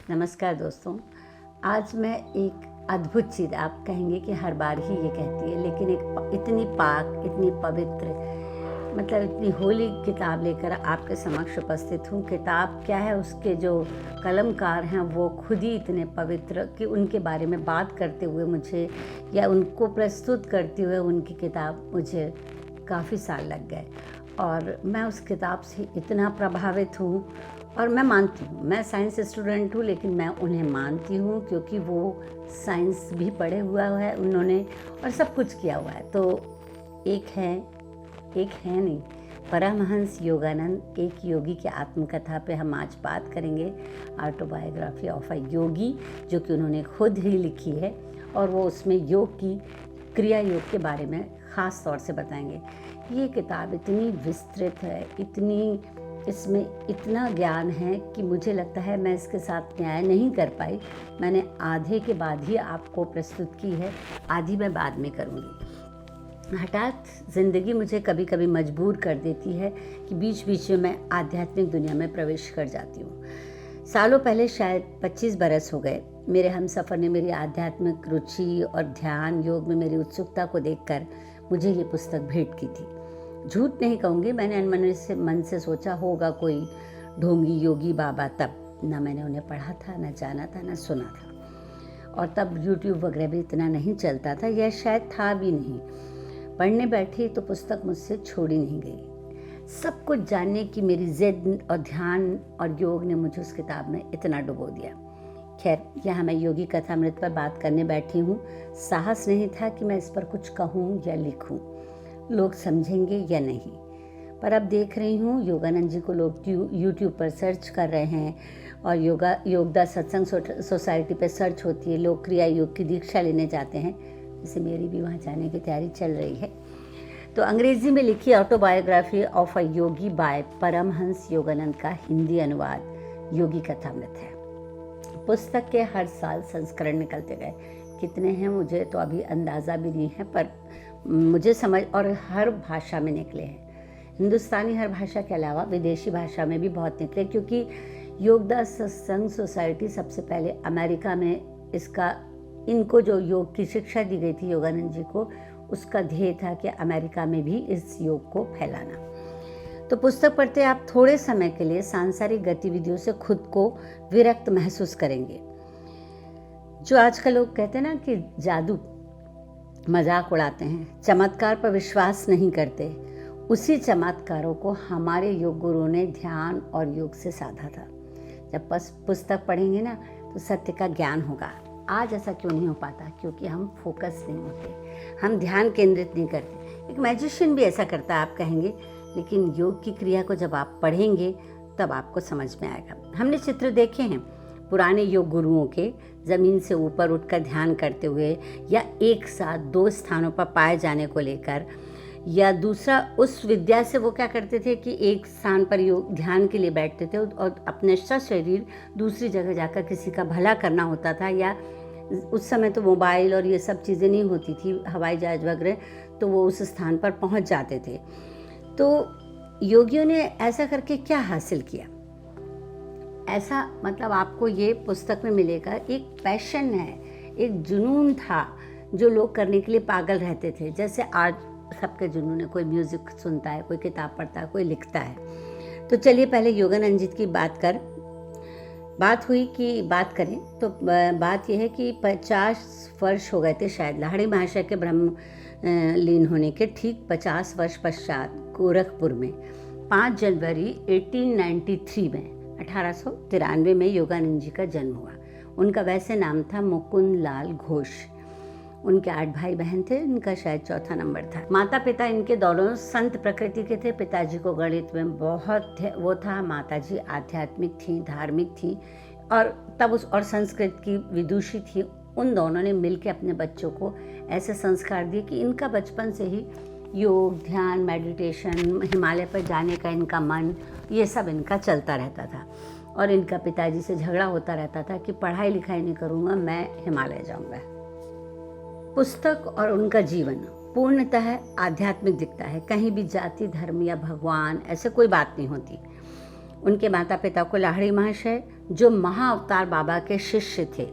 नमस्कार दोस्तों। आज मैं एक अद्भुत चीज़, आप कहेंगे कि हर बार ही ये कहती है, लेकिन इतनी पाक, इतनी पवित्र, मतलब इतनी होली किताब लेकर आपके समक्ष उपस्थित हूँ। किताब क्या है, उसके जो कलमकार हैं वो खुद ही इतने पवित्र कि उनके बारे में बात करते हुए मुझे, या उनको प्रस्तुत करते हुए उनकी किताब मुझे काफ़ी साल लग गए, और मैं उस किताब से इतना प्रभावित हूँ। और मैं मानती हूँ, मैं साइंस स्टूडेंट हूँ, लेकिन मैं उन्हें मानती हूँ क्योंकि वो साइंस भी पढ़े हुआ है उन्होंने, और सब कुछ किया हुआ है। तो एक है नहीं, परमहंस योगानंद, एक योगी की आत्मकथा पे हम आज बात करेंगे। ऑटोबायोग्राफी ऑफ अ योगी, जो कि उन्होंने खुद ही लिखी है, और वो उसमें योग की, क्रिया योग के बारे में ख़ास तौर से बताएंगे। ये किताब इतनी विस्तृत है, इसमें इतना ज्ञान है कि मुझे लगता है मैं इसके साथ न्याय नहीं कर पाई। मैंने आधे के बाद ही आपको प्रस्तुत की है, आधी मैं बाद में करूँगी। हठात ज़िंदगी मुझे कभी कभी मजबूर कर देती है कि बीच बीच में मैं आध्यात्मिक दुनिया में प्रवेश कर जाती हूँ। सालों पहले, शायद 25 बरस हो गए, मेरे हमसफ़र ने मेरी आध्यात्मिक रुचि और ध्यान योग में मेरी उत्सुकता को देखकर मुझे ये पुस्तक भेंट की थी। झूठ नहीं कहूँगी, मैंने अनमने से मन से सोचा होगा कोई ढोंगी योगी बाबा। तब ना मैंने उन्हें पढ़ा था, ना जाना था, ना सुना था, और तब यूट्यूब वगैरह भी इतना नहीं चलता था, यह शायद था भी नहीं। पढ़ने बैठी तो पुस्तक मुझसे छोड़ी नहीं गई। सब कुछ जानने की मेरी जिद और ध्यान और योग ने मुझे उस किताब में इतना डुबो दिया। खैर, यहाँ मैं योगी कथामृत पर बात करने बैठी हूँ। साहस नहीं था कि मैं इस पर कुछ कहूँ या लिखूँ, लोग समझेंगे या नहीं। पर अब देख रही हूँ योगानंद जी को लोग यूट्यूब पर सर्च कर रहे हैं, और योगदा सत्संग सोसाइटी पर सर्च होती है, लोग क्रिया योग की दीक्षा लेने जाते हैं, जैसे मेरी भी वहाँ जाने की तैयारी चल रही है। तो अंग्रेजी में लिखी autobiography of a Yogi by Paramahansa Yogananda का हिंदी अनुवाद योगी कथामृत है। पुस्तक के हर साल संस्करण निकलते गए, कितने हैं मुझे तो अभी अंदाज़ा भी नहीं है, पर मुझे समझ, और हर भाषा में निकले हैं। हिंदुस्तानी हर भाषा के अलावा विदेशी भाषा में भी बहुत निकले, क्योंकि योगदा सत्संग सोसाइटी सबसे पहले अमेरिका में इनको जो योग की शिक्षा दी गई थी योगानंद जी को, उसका ध्येय था कि अमेरिका में भी इस योग को फैलाना। तो पुस्तक पढ़ते आप थोड़े समय के लिए सांसारिक गतिविधियों से खुद को विरक्त महसूस करेंगे। जो आजकल लोग कहते हैं ना कि जादू, मजाक उड़ाते हैं, चमत्कार पर विश्वास नहीं करते, उसी चमत्कारों को हमारे योग गुरुओं ने ध्यान और योग से साधा था। जब पुस्तक पढ़ेंगे ना तो सत्य का ज्ञान होगा। आज ऐसा क्यों नहीं हो पाता? क्योंकि हम फोकस नहीं होते, हम ध्यान केंद्रित नहीं करते। एक मैजिशियन भी ऐसा करता है, आप कहेंगे, लेकिन योग की क्रिया को जब आप पढ़ेंगे तब आपको समझ में आएगा। हमने चित्र देखे हैं पुराने योग गुरुओं के, ज़मीन से ऊपर उठकर ध्यान करते हुए, या एक साथ 2 स्थानों पर पाए जाने को लेकर, या दूसरा उस विद्या से वो क्या करते थे कि एक स्थान पर योग ध्यान के लिए बैठते थे, और अपने शरीर दूसरी जगह जाकर किसी का भला करना होता था, या उस समय तो मोबाइल और ये सब चीज़ें नहीं होती थी, हवाई जहाज वगैरह, तो वो उस स्थान पर पहुंच जाते थे। तो योगियों ने ऐसा करके क्या हासिल किया? ऐसा मतलब आपको ये पुस्तक में मिलेगा, एक पैशन है, एक जुनून था जो लोग करने के लिए पागल रहते थे। जैसे आज सबके जुनून है, कोई म्यूज़िक सुनता है, कोई किताब पढ़ता है, कोई लिखता है। तो चलिए पहले योगानंद जी की बात हुई कि बात करें, तो बात यह है कि 50 वर्ष हो गए थे शायद लाहिड़ी महाशय के ब्रह्म लीन होने के ठीक 50 वर्ष पश्चात गोरखपुर में 5 जनवरी 1893 में 1893 में योगानंद जी का जन्म हुआ। उनका वैसे नाम था मुकुंद लाल घोष। उनके 8 भाई बहन थे, इनका शायद चौथा नंबर था। माता पिता इनके दोनों संत प्रकृति के थे। पिताजी को गणित में बहुत वो था, माताजी आध्यात्मिक थी, धार्मिक थी, और तब और संस्कृत की विदुषी थी। उन दोनों ने मिलकर अपने बच्चों को ऐसे संस्कार दिए कि इनका बचपन से ही योग, ध्यान, मेडिटेशन, हिमालय पर जाने का इनका मन, ये सब इनका चलता रहता था। और इनका पिताजी से झगड़ा होता रहता था कि पढ़ाई लिखाई नहीं करूँगा, मैं हिमालय जाऊँगा। पुस्तक और उनका जीवन पूर्णतः आध्यात्मिक दिखता है, कहीं भी जाति, धर्म या भगवान ऐसे कोई बात नहीं होती। उनके माता पिता को लाहिड़ी महाशय, जो महाअवतार बाबा के शिष्य थे,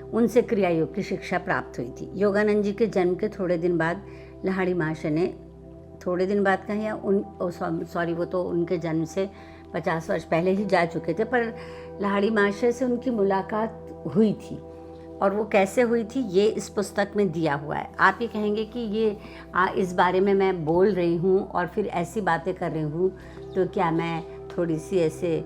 उनसे क्रिया योग की शिक्षा प्राप्त हुई थी। योगानंद जी के जन्म के थोड़े दिन बाद लाहिड़ी महाशय ने, थोड़े दिन बाद कहें या वो तो उनके जन्म से 50 वर्ष पहले ही जा चुके थे, पर लाहिड़ी महाशय से उनकी मुलाकात हुई थी। और वो कैसे हुई थी ये इस पुस्तक में दिया हुआ है। आप ये कहेंगे कि ये इस बारे में मैं बोल रही हूँ और फिर ऐसी बातें कर रही हूँ, तो क्या मैं थोड़ी सी ऐसे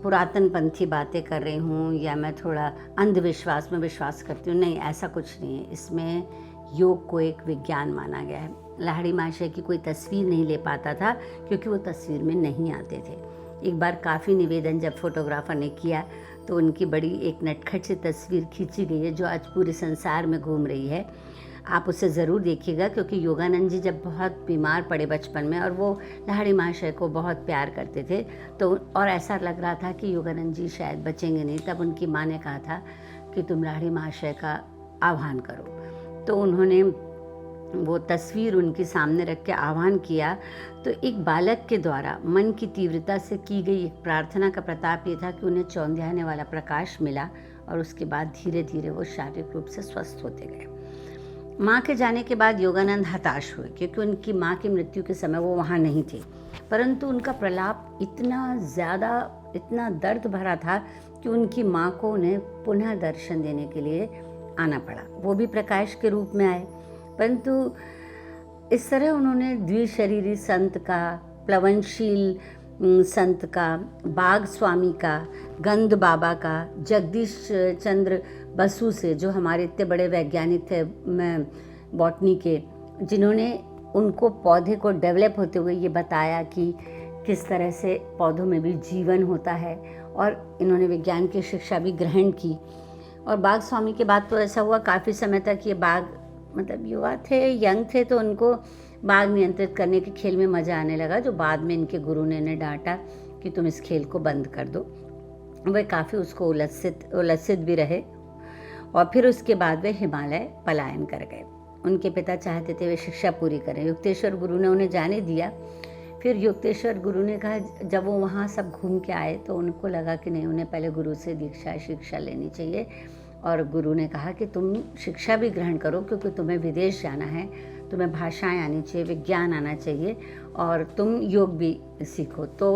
पुरातनपंथी बातें कर रही हूँ या मैं थोड़ा अंधविश्वास में विश्वास करती हूँ? नहीं, ऐसा कुछ नहीं है। इसमें योग को एक विज्ञान माना गया है। लाहिड़ी महाशय की कोई तस्वीर नहीं ले पाता था क्योंकि वो तस्वीर में नहीं आते थे। एक बार काफ़ी निवेदन जब फोटोग्राफर ने किया तो उनकी बड़ी एक नटखट सी तस्वीर खींची गई है जो आज पूरे संसार में घूम रही है। आप उसे ज़रूर देखिएगा, क्योंकि योगानंद जी जब बहुत बीमार पड़े बचपन में और वो लाहिड़ी महाशय को बहुत प्यार करते थे, तो और ऐसा लग रहा था कि योगानंद जी शायद बचेंगे नहीं, तब उनकी माँ ने कहा था कि तुम लाहिड़ी महाशय का आह्वान करो। तो उन्होंने वो तस्वीर उनके सामने रख के आह्वान किया। तो एक बालक के द्वारा मन की तीव्रता से की गई एक प्रार्थना का प्रताप ये था कि उन्हें चौंधियाने वाला प्रकाश मिला और उसके बाद धीरे धीरे वो शारीरिक रूप से स्वस्थ होते गए। माँ के जाने के बाद योगानंद हताश हुए क्योंकि उनकी माँ की मृत्यु के समय वो वहाँ नहीं थे, परंतु उनका प्रलाप इतना ज़्यादा, इतना दर्द भरा था कि उनकी माँ को उन्हें पुनः दर्शन देने के लिए आना पड़ा। वो भी प्रकाश के रूप में आए, परंतु इस तरह उन्होंने द्विशरीरी संत का, प्लवनशील संत का, बाग स्वामी का, गंध बाबा का, जगदीश चंद्र बसु से, जो हमारे इतने बड़े वैज्ञानिक थे बॉटनी के, जिन्होंने उनको पौधे को डेवलप होते हुए ये बताया कि किस तरह से पौधों में भी जीवन होता है, और इन्होंने विज्ञान की शिक्षा भी ग्रहण की। और बाग स्वामी के बाद तो ऐसा हुआ काफ़ी समय तक ये बाग, मतलब युवा थे, यंग थे, तो उनको बाग नियंत्रित करने के खेल में मज़ा आने लगा, जो बाद में इनके गुरु ने इन्हें डांटा कि तुम इस खेल को बंद कर दो। वे काफ़ी उसको उलसित भी रहे और फिर उसके बाद वे हिमालय पलायन कर गए। उनके पिता चाहते थे वे शिक्षा पूरी करें। युक्तेश्वर गुरु ने उन्हें जाने दिया। फिर युक्तेश्वर गुरु ने कहा, जब वो वहाँ सब घूम के आए तो उनको लगा कि नहीं, उन्हें पहले गुरु से शिक्षा लेनी चाहिए। और गुरु ने कहा कि तुम शिक्षा भी ग्रहण करो, क्योंकि तुम्हें विदेश जाना है, तुम्हें भाषाएं आनी चाहिए, विज्ञान आना चाहिए और तुम योग भी सीखो। तो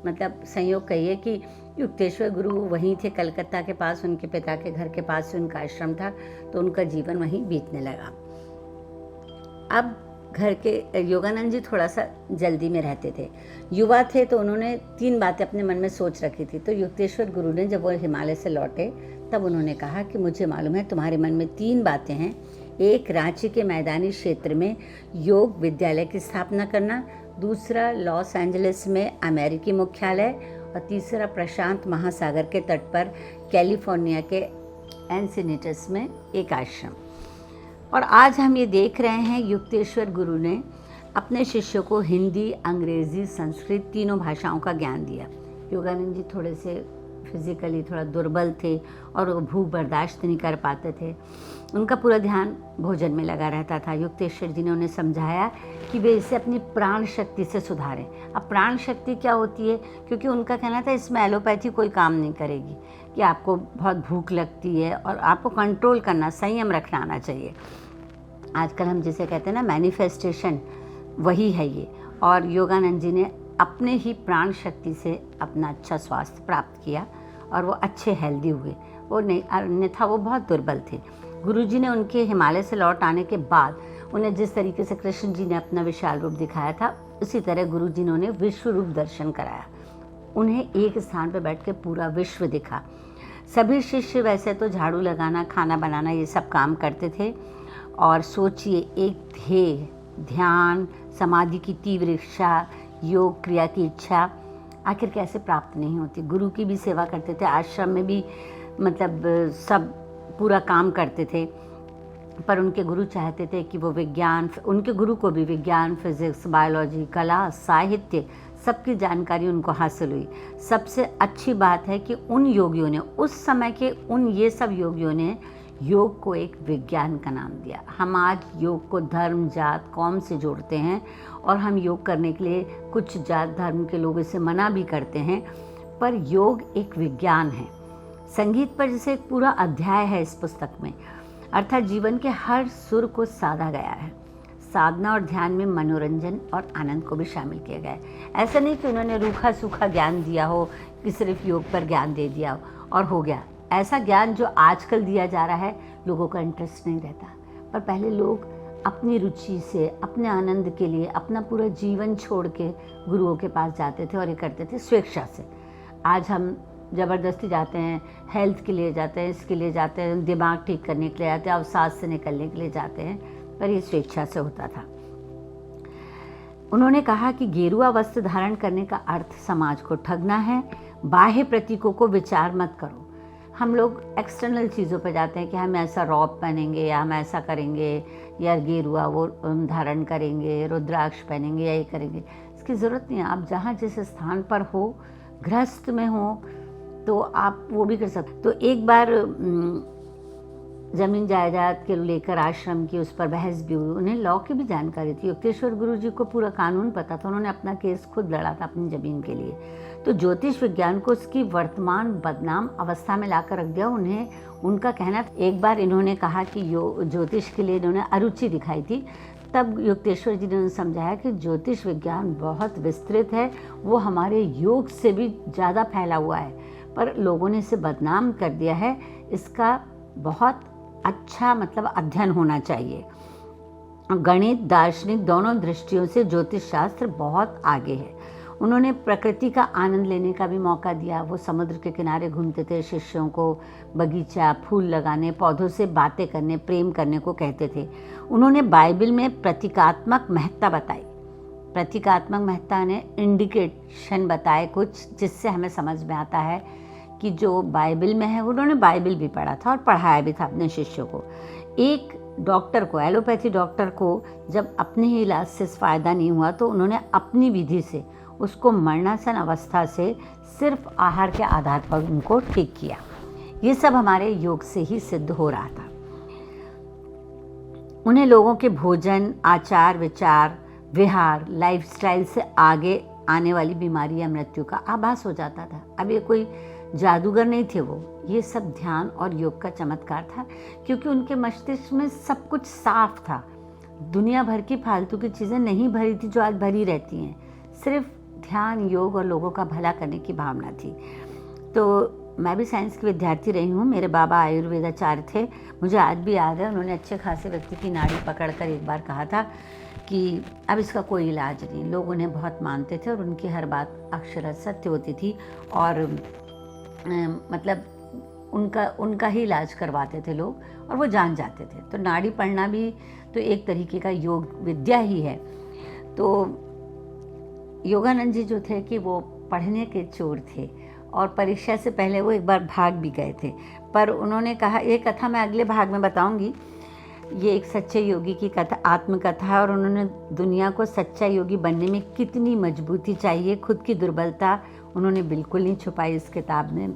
मतलब संयोग कहिए कि युक्तेश्वर गुरु वहीं थे, कलकत्ता के पास, उनके पिता के घर के पास ही उनका आश्रम था, तो उनका जीवन वहीं बीतने लगा। अब घर के योगानंद जी थोड़ा सा जल्दी में रहते थे, युवा थे, तो उन्होंने 3 बातें अपने मन में सोच रखी थी। तो युक्तेश्वर गुरु ने जब वो हिमालय से लौटे तब उन्होंने कहा कि मुझे मालूम है तुम्हारे मन में 3 बातें हैं। एक, रांची के मैदानी क्षेत्र में योग विद्यालय की स्थापना करना, दूसरा लॉस एंजलिस में अमेरिकी मुख्यालय, और तीसरा प्रशांत महासागर के तट पर कैलिफोर्निया के एनसिनिटस में एक आश्रम। और आज हम ये देख रहे हैं युक्तेश्वर गुरु ने अपने शिष्यों को हिंदी, अंग्रेज़ी, संस्कृत तीनों भाषाओं का ज्ञान दिया। योगानंद जी थोड़े से फिजिकली थोड़ा दुर्बल थे और वो भूख बर्दाश्त नहीं कर पाते थे। उनका पूरा ध्यान भोजन में लगा रहता था। युक्तेश्वर जी ने उन्हें समझाया कि वे इसे अपनी प्राण शक्ति से सुधारें। अब प्राण शक्ति क्या होती है, क्योंकि उनका कहना था इसमें एलोपैथी कोई काम नहीं करेगी, कि आपको बहुत भूख लगती है और आपको कंट्रोल करना, संयम रखना आना चाहिए। आजकल हम जिसे कहते हैं ना मैनिफेस्टेशन, वही है ये। और योगानंद जी ने अपने ही प्राण शक्ति से अपना अच्छा स्वास्थ्य प्राप्त किया और वो अच्छे हेल्दी हुए। वो नहीं, अन्यथा वो बहुत दुर्बल थे। गुरुजी ने उनके हिमालय से लौट आने के बाद उन्हें जिस तरीके से कृष्ण जी ने अपना विशाल रूप दिखाया था, उसी तरह गुरुजी ने उन्हें विश्व रूप दर्शन कराया। उन्हें एक स्थान पर बैठ के पूरा विश्व दिखा। सभी शिष्य वैसे तो झाड़ू लगाना, खाना बनाना, ये सब काम करते थे। और सोचिए, एक ध्येय, ध्यान, समाधि की तीव्र इच्छा, योग क्रिया की इच्छा आखिर कैसे प्राप्त नहीं होती। गुरु की भी सेवा करते थे, आश्रम में भी मतलब सब पूरा काम करते थे, पर उनके गुरु चाहते थे कि वो विज्ञान, उनके गुरु को भी विज्ञान, फिजिक्स, बायोलॉजी, कला, साहित्य सबकी जानकारी उनको हासिल हुई। सबसे अच्छी बात है कि उन योगियों ने, उस समय के ये सब योगियों ने योग को एक विज्ञान का नाम दिया। हम आज योग को धर्म, जात, कौम से जोड़ते हैं और हम योग करने के लिए कुछ जात धर्म के लोग इसे मना भी करते हैं, पर योग एक विज्ञान है। संगीत पर जैसे एक पूरा अध्याय है इस पुस्तक में, अर्थात जीवन के हर सुर को साधा गया है। साधना और ध्यान में मनोरंजन और आनंद को भी शामिल किया गया है। ऐसा नहीं कि उन्होंने रूखा सूखा ज्ञान दिया हो कि सिर्फ योग पर ज्ञान दे दिया और हो गया। ऐसा ज्ञान जो आजकल दिया जा रहा है, लोगों का इंटरेस्ट नहीं रहता, पर पहले लोग अपनी रुचि से, अपने आनंद के लिए अपना पूरा जीवन छोड़ के गुरुओं के पास जाते थे और ये करते थे स्वेच्छा से। आज हम ज़बरदस्ती जाते हैं, हेल्थ के लिए जाते हैं, इसके लिए जाते हैं, दिमाग ठीक करने के लिए जाते हैं, अवसाद से निकलने के लिए जाते हैं, पर ये स्वेच्छा से होता था। उन्होंने कहा कि गेरुआ वस्त्र धारण करने का अर्थ समाज को ठगना है। बाह्य प्रतीकों को विचार मत करो। हम लोग एक्सटर्नल चीज़ों पर जाते हैं कि हम ऐसा रॉब पहनेंगे या हम ऐसा करेंगे या गेरुआ वो धारण करेंगे, रुद्राक्ष पहनेंगे या ये करेंगे। इसकी ज़रूरत नहीं है। आप जहाँ जिस स्थान पर हो, गृहस्थ में हो, तो आप वो भी कर सकते। तो एक बार ज़मीन जायदाद के लेकर आश्रम की उस पर बहस भी हुई। उन्हें लॉ की भी जानकारी थी। युक्तेश्वर गुरु जी को पूरा कानून पता था। उन्होंने अपना केस खुद लड़ा था अपनी ज़मीन के लिए। तो ज्योतिष विज्ञान को उसकी वर्तमान बदनाम अवस्था में लाकर रख दिया। उन्हें उनका कहना, एक बार इन्होंने कहा कि ज्योतिष के लिए इन्होंने अरुचि दिखाई थी, तब युक्तेश्वर जी ने उन्हें समझाया कि ज्योतिष विज्ञान बहुत विस्तृत है, वो हमारे योग से भी ज़्यादा फैला हुआ है, पर लोगों ने इसे बदनाम कर दिया है। इसका बहुत अच्छा अध्ययन होना चाहिए। गणित, दार्शनिक दोनों दृष्टियों से ज्योतिष शास्त्र बहुत आगे है। उन्होंने प्रकृति का आनंद लेने का भी मौका दिया। वो समुद्र के किनारे घूमते थे, शिष्यों को बगीचा, फूल लगाने, पौधों से बातें करने, प्रेम करने को कहते थे। उन्होंने बाइबल में प्रतीकात्मक महत्ता बताई। प्रतीकात्मक महत्ता ने इंडिकेशन बताए कुछ, जिससे हमें समझ में आता है कि जो बाइबल में है। उन्होंने बाइबल भी पढ़ा था और पढ़ाया भी था अपने शिष्यों को। एक डॉक्टर को, एलोपैथी डॉक्टर को जब अपने ही इलाज से फ़ायदा नहीं हुआ, तो उन्होंने अपनी विधि से उसको मरणासन अवस्था से सिर्फ आहार के आधार पर उनको ठीक किया। ये सब हमारे योग से ही सिद्ध हो रहा था। उन्हें लोगों के भोजन, आचार विचार, विहार, लाइफस्टाइल से आगे आने वाली बीमारी या मृत्यु का आभास हो जाता था। अब ये कोई जादूगर नहीं थे वो, ये सब ध्यान और योग का चमत्कार था, क्योंकि उनके मस्तिष्क में सब कुछ साफ था। दुनिया भर की फालतू की चीज़ें नहीं भरी थी जो आज भरी रहती हैं। सिर्फ ध्यान, योग और लोगों का भला करने की भावना थी। तो मैं भी साइंस की विद्यार्थी रही हूँ। मेरे बाबा आयुर्वेदाचार्य थे। मुझे आज भी याद है, उन्होंने अच्छे खासे व्यक्ति की नाड़ी पकड़कर एक बार कहा था कि अब इसका कोई इलाज नहीं। लोग उन्हें बहुत मानते थे और उनकी हर बात अक्षरशः सत्य होती थी और उनका ही इलाज करवाते थे लोग और वो जान जाते थे। तो नाड़ी पढ़ना भी तो एक तरीके का योग विद्या ही है। तो योगानंद जी जो थे कि वो पढ़ने के चोर थे और परीक्षा से पहले वो एक बार भाग भी गए थे, पर उन्होंने कहा, ये कथा मैं अगले भाग में बताऊंगी। ये एक सच्चे योगी की कथा, आत्मकथा है, और उन्होंने दुनिया को सच्चा योगी बनने में कितनी मजबूती चाहिए, खुद की दुर्बलता उन्होंने बिल्कुल नहीं छुपाई इस किताब में।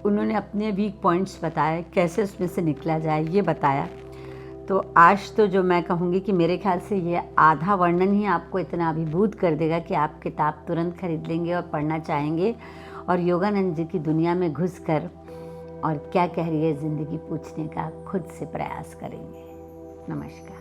उन्होंने अपने वीक पॉइंट्स बताए, कैसे उसमें से निकला जाए ये बताया। तो आज तो जो मैं कहूँगी कि मेरे ख्याल से ये आधा वर्णन ही आपको इतना अभिभूत कर देगा कि आप किताब तुरंत खरीद लेंगे और पढ़ना चाहेंगे और योगानंद जी की दुनिया में घुसकर और क्या कह रही है ज़िंदगी पूछने का खुद से प्रयास करेंगे। नमस्कार।